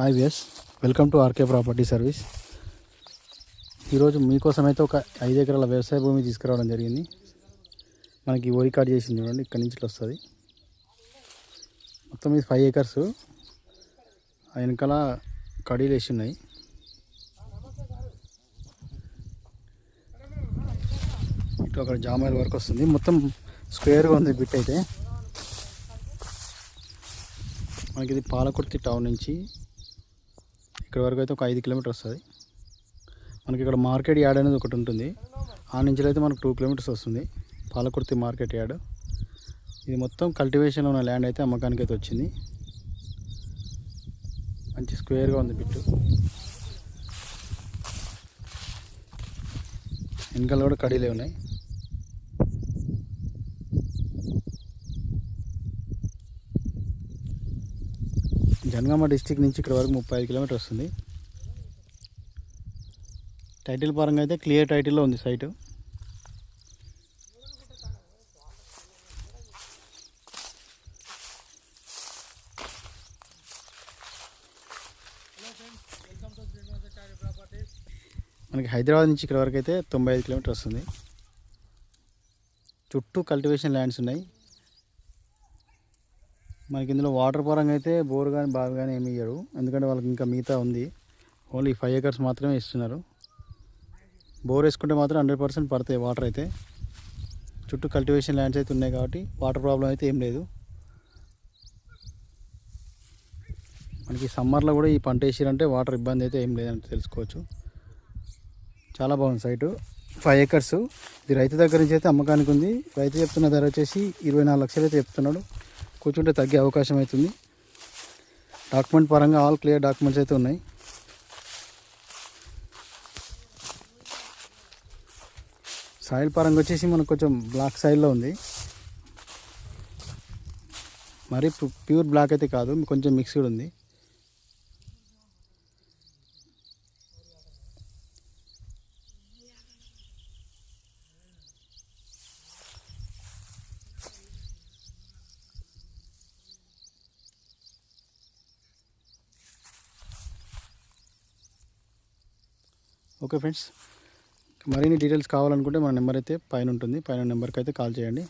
Hi viewers, welcome to RK property service. ఈరోజు మీకోసం అయితే ఒక 5 ఎకరాల వ్యవసాయ భూమి తీసుకురావడం జరిగింది. మనకి ఓరి కార్డ్ చేసింది చూడండి, ఇక్కడి నుంచి ఇట్లా వస్తుంది. మొత్తం ఇది 5 ఎకర్స్. వెనకాల కడీలు వేసి ఉన్నాయి. ఇటు అక్కడ జామాయిల వరకు వస్తుంది. మొత్తం స్క్వేర్గా ఉంది బిట్ అయితే. మనకి ఇది పాలకుర్తి టౌన్ నుంచి ఇక్కడ వరకు అయితే ఒక 5 కిలోమీటర్ వస్తుంది. మనకి ఇక్కడ మార్కెట్ యార్డ్ అనేది ఒకటి ఉంటుంది. ఆ నుంచి అయితే మనకు 2 కిలోమీటర్స్ వస్తుంది పాలకుర్తి మార్కెట్ యార్డ్. ఇది మొత్తం కల్టివేషన్లో ఉన్న ల్యాండ్ అయితే అమ్మకానికి అయితే వచ్చింది. మంచి స్క్వేర్గా ఉంది బిట్టు. వెనకాల కూడా కడీలే ఉన్నాయి. జనగామ డిస్టిక్ నుంచి ఇక్కడ వరకు 35 కిలోమీటర్ వస్తుంది. టైటిల్ పరంగా అయితే క్లియర్ టైటిల్లో ఉంది సైటు. మనకి హైదరాబాద్ నుంచి ఇక్కడ వరకు అయితే 95 కిలోమీటర్ వస్తుంది. చుట్టూ కల్టివేషన్ ల్యాండ్స్ ఉన్నాయి. మనకి ఇందులో వాటర్ పరంగా అయితే బోర్ కానీ బావి కానీ ఏమి ఇయ్యరు, ఎందుకంటే వాళ్ళకి ఇంకా మిగతా ఉంది. ఓన్లీ 5 ఎకర్స్ మాత్రమే ఇస్తున్నారు. బోర్ వేసుకుంటే మాత్రం 100% పడతాయి వాటర్ అయితే. చుట్టూ కల్టివేషన్ ల్యాండ్స్ అయితే ఉన్నాయి కాబట్టి వాటర్ ప్రాబ్లం అయితే ఏం లేదు. మనకి సమ్మర్లో కూడా ఈ పంట వేసారంటే వాటర్ ఇబ్బంది అయితే ఏం లేదని తెలుసుకోవచ్చు. చాలా బాగుంది సైటు. 5 ఎకర్స్. ఇది రైతు దగ్గర నుంచి అయితే అమ్మకానికి ఉంది. రైతు చెప్తున్న ధర వచ్చేసి 24 లక్షలు అయితే చెప్తున్నాడు. కూర్చుంటే తగ్గే అవకాశం అవుతుంది. డాక్యుమెంట్ పరంగా ఆల్ క్లియర్ డాక్యుమెంట్స్ అయితే ఉన్నాయి. సాయిల్ పరంగా వచ్చేసి మనకు కొంచెం బ్లాక్ సాయిల్లో ఉంది. మరి ప్యూర్ బ్లాక్ అయితే కాదు, కొంచెం మిక్స్డ్ ఉంది. ఓకే ఫ్రెండ్స్, మరిన్ని డీటెయిల్స్ కావాలనుకుంటే మన నెంబర్ అయితే పైన ఉంటుంది. పైన నెంబర్కి అయితే కాల్ చేయండి.